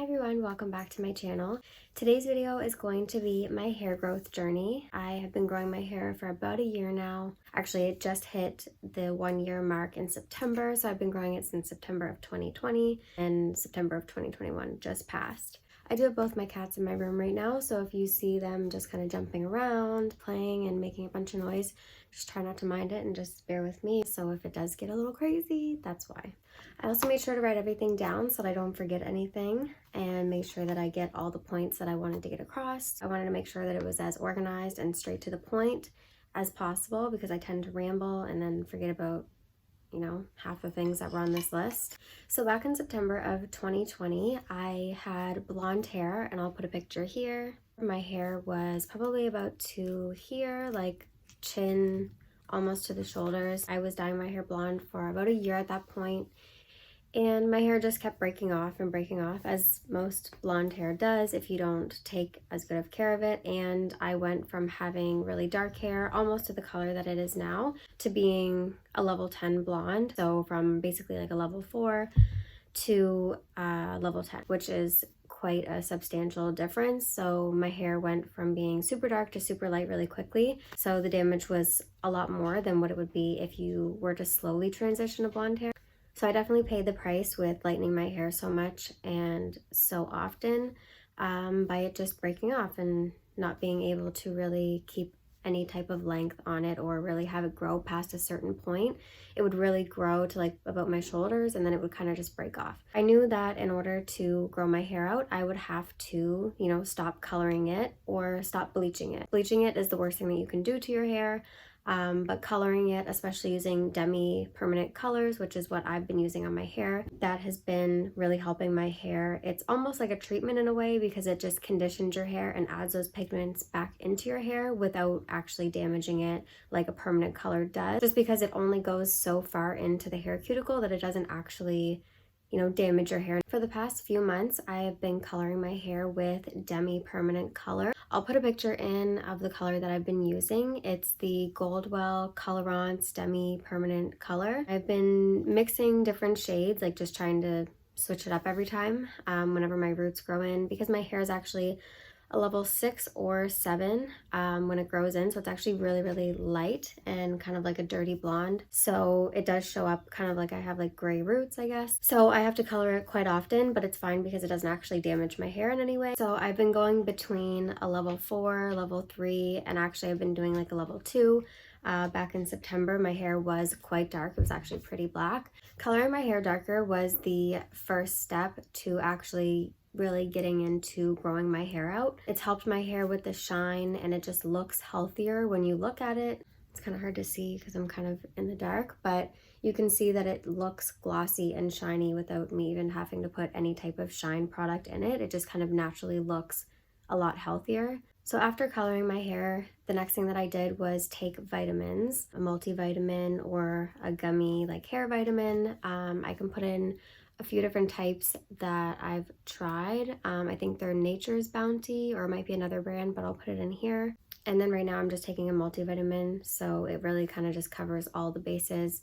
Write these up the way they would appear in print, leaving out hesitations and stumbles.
everyone, welcome back to my channel. Today's video is going to be my hair growth journey. I have been growing my hair for about a year now. Actually, it just hit the 1 year mark in September, so I've been growing it since September of 2020 and September of 2021 just passed. I do have both my cats in my room right now, so if you see them just kind of jumping around, playing and making a bunch of noise, just try not to mind it and just bear with me. So if it does get a little crazy, that's why. I also made sure to write everything down so that I don't forget anything and make sure that I get all the points that I wanted to get across. I wanted to make sure that it was as organized and straight to the point as possible because I tend to ramble and then forget about half the things that were on this list. So back in September of 2020, I had blonde hair, and I'll put a picture here. My hair was probably about to here, like chin, almost to the shoulders. I was dyeing my hair blonde for about a year at that point, and my hair just kept breaking off, as most blonde hair does if you don't take as good of care of it. And I went from having really dark hair, almost to the color that it is now, to being a level 10 blonde. So from basically like a level 4 to level 10, which is quite a substantial difference. So my hair went from being super dark to super light really quickly. So the damage was a lot more than what it would be if you were to slowly transition to blonde hair. So I definitely paid the price with lightening my hair so much and so often by it just breaking off and not being able to really keep any type of length on it or really have it grow past a certain point. It would really grow to like about my shoulders and then it would kind of just break off. I knew that in order to grow my hair out, I would have to, stop coloring it or stop bleaching it. Bleaching it is the worst thing that you can do to your hair. But coloring it, especially using demi-permanent colors, which is what I've been using on my hair, that has been really helping my hair. It's almost like a treatment in a way because it just conditions your hair and adds those pigments back into your hair without actually damaging it like a permanent color does, just because it only goes so far into the hair cuticle that it doesn't actually damage your hair. For the past few months, I have been coloring my hair with demi-permanent color. I'll put a picture in of the color that I've been using. It's the Goldwell Colorants Demi-Permanent color. I've been mixing different shades, like just trying to switch it up every time whenever my roots grow in, because my hair is actually a level 6 or 7 when it grows in, so it's actually really light and kind of like a dirty blonde. So it does show up kind of like I have like gray roots, I guess. So I have to color it quite often, but it's fine because it doesn't actually damage my hair in any way. So I've been going between a level 4, level 3, and actually I've been doing like a level 2. Back in September, my hair was quite dark. It was actually pretty black. Coloring my hair darker was the first step to actually really getting into growing my hair out. It's helped my hair with the shine and it just looks healthier when you look at it. It's kind of hard to see because I'm kind of in the dark, but you can see that it looks glossy and shiny without me even having to put any type of shine product in it. It just kind of naturally looks a lot healthier. So after coloring my hair, the next thing that I did was take vitamins, a multivitamin or a gummy like hair vitamin. I can put in a few different types that I've tried. I think they're Nature's Bounty, or it might be another brand, but I'll put it in here. And then right now I'm just taking a multivitamin, so it really kind of just covers all the bases.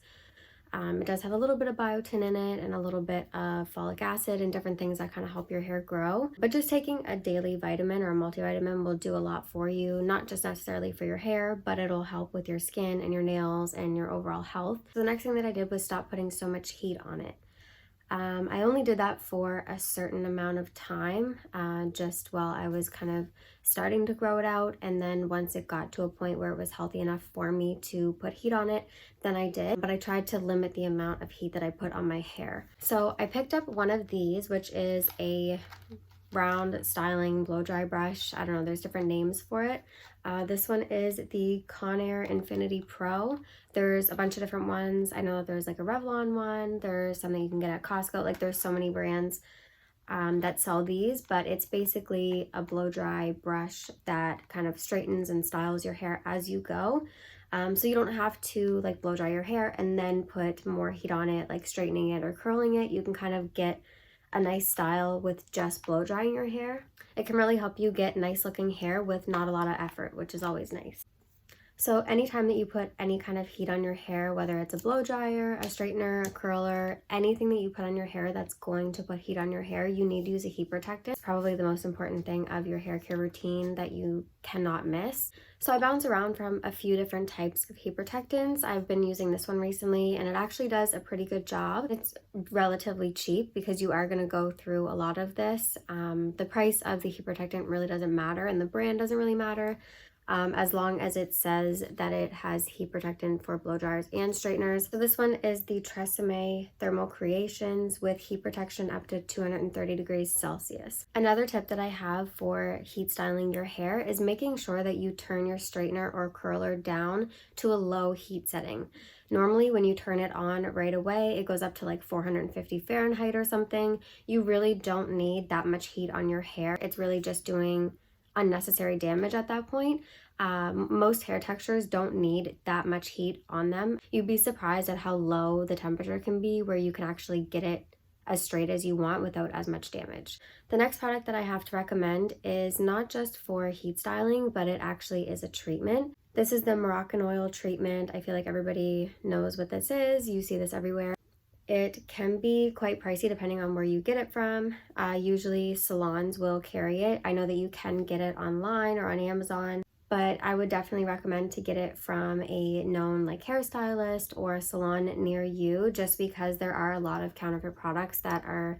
It does have a little bit of biotin in it and a little bit of folic acid and different things that kind of help your hair grow. But just taking a daily vitamin or a multivitamin will do a lot for you, not just necessarily for your hair, but it'll help with your skin and your nails and your overall health. So the next thing that I did was stop putting so much heat on it. I only did that for a certain amount of time, just while I was kind of starting to grow it out, and then once it got to a point where it was healthy enough for me to put heat on it, then I did, but I tried to limit the amount of heat that I put on my hair. So I picked up one of these, which is a round styling blow dry brush. I don't know, there's different names for it. This one is the Conair Infinity Pro. There's a bunch of different ones. I know that there's like a Revlon one. There's something you can get at Costco. Like there's so many brands that sell these, but it's basically a blow dry brush that kind of straightens and styles your hair as you go. So you don't have to like blow dry your hair and then put more heat on it, like straightening it or curling it. You can kind of get a nice style with just blow drying your hair. It can really help you get nice looking hair with not a lot of effort, which is always nice. So anytime that you put any kind of heat on your hair, whether it's a blow dryer, a straightener, a curler, anything that you put on your hair that's going to put heat on your hair, you need to use a heat protectant. It's probably the most important thing of your hair care routine that you cannot miss. So I bounce around from a few different types of heat protectants. I've been using this one recently and it actually does a pretty good job. It's relatively cheap because you are going to go through a lot of this. The price of the heat protectant really doesn't matter and the brand doesn't really matter. As long as it says that it has heat protectant for blow dryers and straighteners. So this one is the Tresemme Thermal Creations with heat protection up to 230 degrees Celsius. Another tip that I have for heat styling your hair is making sure that you turn your straightener or curler down to a low heat setting. Normally when you turn it on right away, it goes up to like 450 Fahrenheit or something. You really don't need that much heat on your hair. It's really just doing unnecessary damage at that point. Most hair textures don't need that much heat on them. You'd be surprised at how low the temperature can be where you can actually get it as straight as you want without as much damage. The next product that I have to recommend is not just for heat styling, but it actually is a treatment. This is the Moroccan oil treatment. I feel like everybody knows what this is. You see this everywhere. It can be quite pricey depending on where you get it from. Usually salons will carry it. I know that you can get it online or on Amazon, but I would definitely recommend to get it from a known like hairstylist or a salon near you, just because there are a lot of counterfeit products that are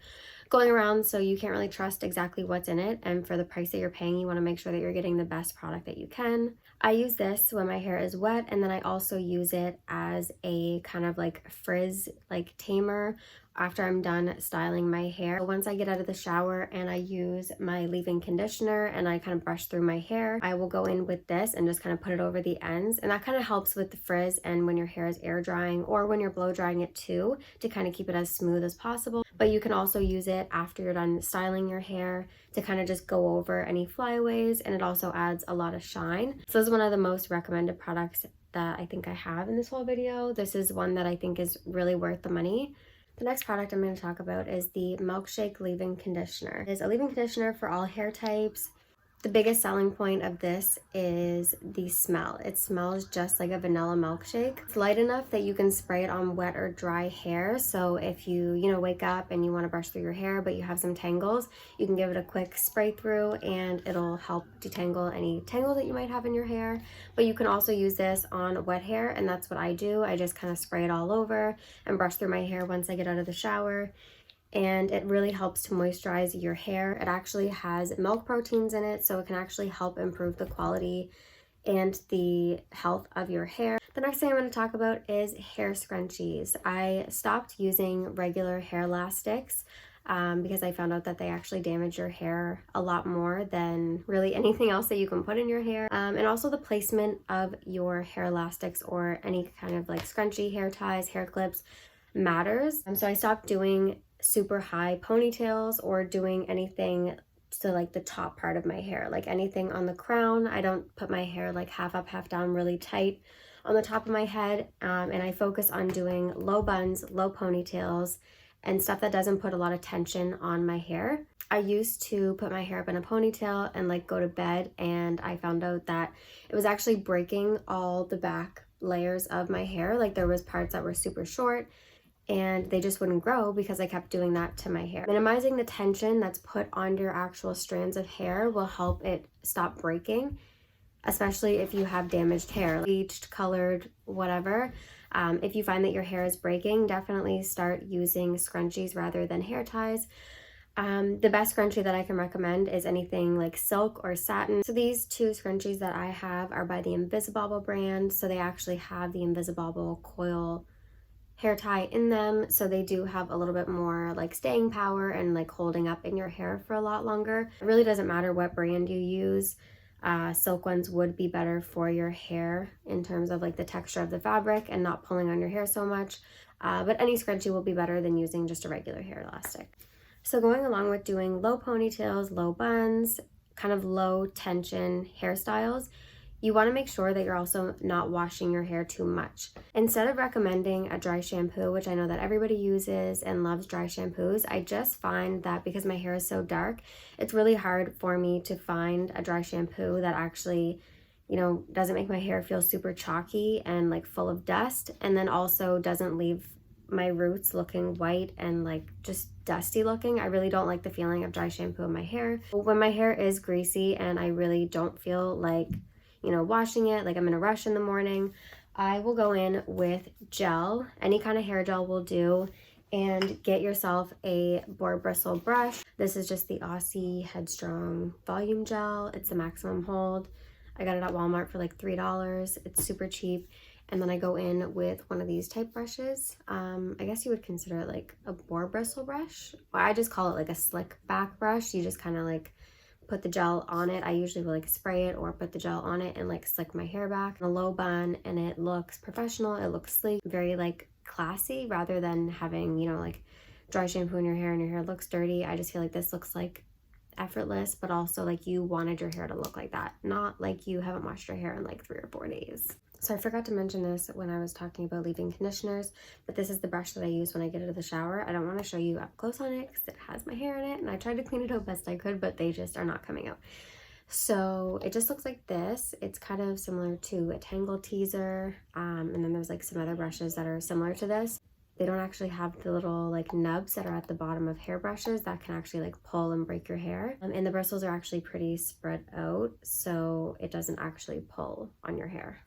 going around, so you can't really trust exactly what's in it, and for the price that you're paying, you want to make sure that you're getting the best product that you can. I use this when my hair is wet, and then I also use it as a kind of like frizz like tamer after I'm done styling my hair. Once I get out of the shower and I use my leave-in conditioner and I kind of brush through my hair, I will go in with this and just kind of put it over the ends, and that kind of helps with the frizz and when your hair is air drying or when you're blow drying it too, to kind of keep it as smooth as possible. But you can also use it after you're done styling your hair to kind of just go over any flyaways, and it also adds a lot of shine. So this is one of the most recommended products that I think I have in this whole video. This is one that I think is really worth the money. The next product I'm going to talk about is the Milkshake Leave-In Conditioner. It is a leave-in conditioner for all hair types. The biggest selling point of this is the smell. It smells just like a vanilla milkshake. It's light enough that you can spray it on wet or dry hair. So if you wake up and you want to brush through your hair but you have some tangles, you can give it a quick spray through and it'll help detangle any tangle that you might have in your hair. But you can also use this on wet hair, and that's what I do. I just kind of spray it all over and brush through my hair once I get out of the shower. And it really helps to moisturize your hair. It actually has milk proteins in it, so it can actually help improve the quality and the health of your hair. The next thing I'm going to talk about is hair scrunchies. I stopped using regular hair elastics because I found out that they actually damage your hair a lot more than really anything else that you can put in your hair. And also the placement of your hair elastics or any kind of like scrunchie, hair ties, hair clips matters. So I stopped doing super high ponytails or doing anything to like the top part of my hair, like anything on the crown. I don't put my hair like half up, half down really tight on the top of my head, and I focus on doing low buns, low ponytails, and stuff that doesn't put a lot of tension on my hair. I used to put my hair up in a ponytail and like go to bed, and I found out that it was actually breaking all the back layers of my hair. Like there was parts that were super short and they just wouldn't grow because I kept doing that to my hair. Minimizing the tension that's put on your actual strands of hair will help it stop breaking, especially if you have damaged hair, bleached, colored, whatever. If you find that your hair is breaking, definitely start using scrunchies rather than hair ties. The best scrunchie that I can recommend is anything like silk or satin. So these two scrunchies that I have are by the Invisibobble brand. So they actually have the Invisibobble coil hair tie in them, so they do have a little bit more like staying power and like holding up in your hair for a lot longer. It really doesn't matter what brand you use. Silk ones would be better for your hair in terms of like the texture of the fabric and not pulling on your hair so much, but any scrunchie will be better than using just a regular hair elastic. So going along with doing low ponytails, low buns, kind of low tension hairstyles, you want to make sure that you're also not washing your hair too much. Instead of recommending a dry shampoo, which I know that everybody uses and loves dry shampoos, I just find that because my hair is so dark, it's really hard for me to find a dry shampoo that actually you know, doesn't make my hair feel super chalky and like full of dust, and then also doesn't leave my roots looking white and like just dusty looking. I really don't like the feeling of dry shampoo in my hair. When my hair is greasy and I really don't feel like, you know, washing it, like I'm in a rush in the morning, I will go in with gel. Any kind of hair gel will do, and get yourself a boar bristle brush. This is just the Aussie Headstrong Volume Gel. It's the maximum hold. I got it at Walmart for like $3. It's super cheap. And then I go in with one of these type brushes. I guess you would consider it like a boar bristle brush. I just call it like a slick back brush. You just kind of like put the gel on it. I usually will like spray it or put the gel on it and like slick my hair back in a low bun, and it looks professional. It looks sleek, very like classy, rather than having, you know, like dry shampoo in your hair and your hair looks dirty. I just feel like this looks like effortless, but also like you wanted your hair to look like that, not like you haven't washed your hair in like 3 or 4 days. So I forgot to mention this when I was talking about leave-in conditioners, but this is the brush that I use when I get out of the shower. I don't want to show you up close on it because it has my hair in it, and I tried to clean it out best I could, but they just are not coming out. So it just looks like this. It's kind of similar to a Tangle Teaser, and then there's like some other brushes that are similar to this. They don't actually have the little like nubs that are at the bottom of hairbrushes that can actually like pull and break your hair. And the bristles are actually pretty spread out, so it doesn't actually pull on your hair.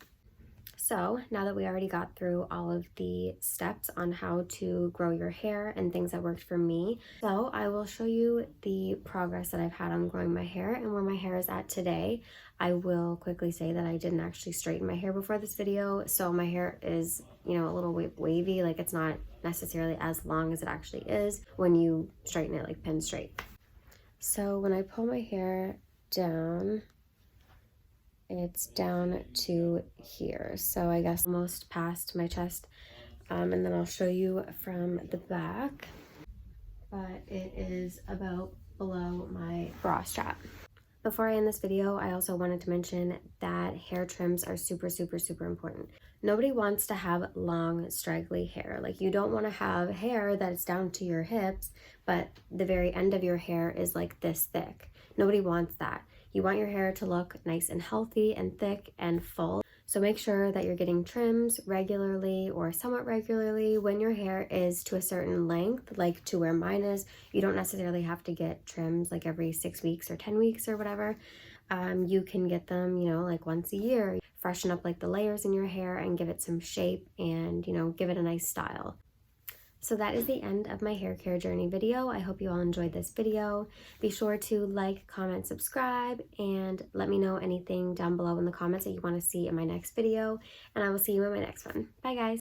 So now that we already got through all of the steps on how to grow your hair and things that worked for me, so I will show you the progress that I've had on growing my hair and where my hair is at today. I will quickly say that I didn't actually straighten my hair before this video, so my hair is, you know, a little wavy, like it's not necessarily as long as it actually is when you straighten it like pin straight. So when I pull my hair down, it's down to here, so I guess almost past my chest, and then I'll show you from the back, but it is about below my bra strap. Before I end this video, I also wanted to mention that hair trims are super important. Nobody wants to have long, straggly hair. Like, you don't want to have hair that's down to your hips, but the very end of your hair is like this thick. Nobody wants that. You want your hair to look nice and healthy and thick and full. So make sure that you're getting trims regularly or somewhat regularly when your hair is to a certain length, like to where mine is. You don't necessarily have to get trims like every 6 weeks or 10 weeks or whatever. You can get them, you know, like once a year. Freshen up like the layers in your hair and give it some shape and, you know, give it a nice style. So that is the end of my hair care journey video. I hope you all enjoyed this video. Be sure to like, comment, subscribe, and let me know anything down below in the comments that you want to see in my next video, and I will see you in my next one. Bye guys!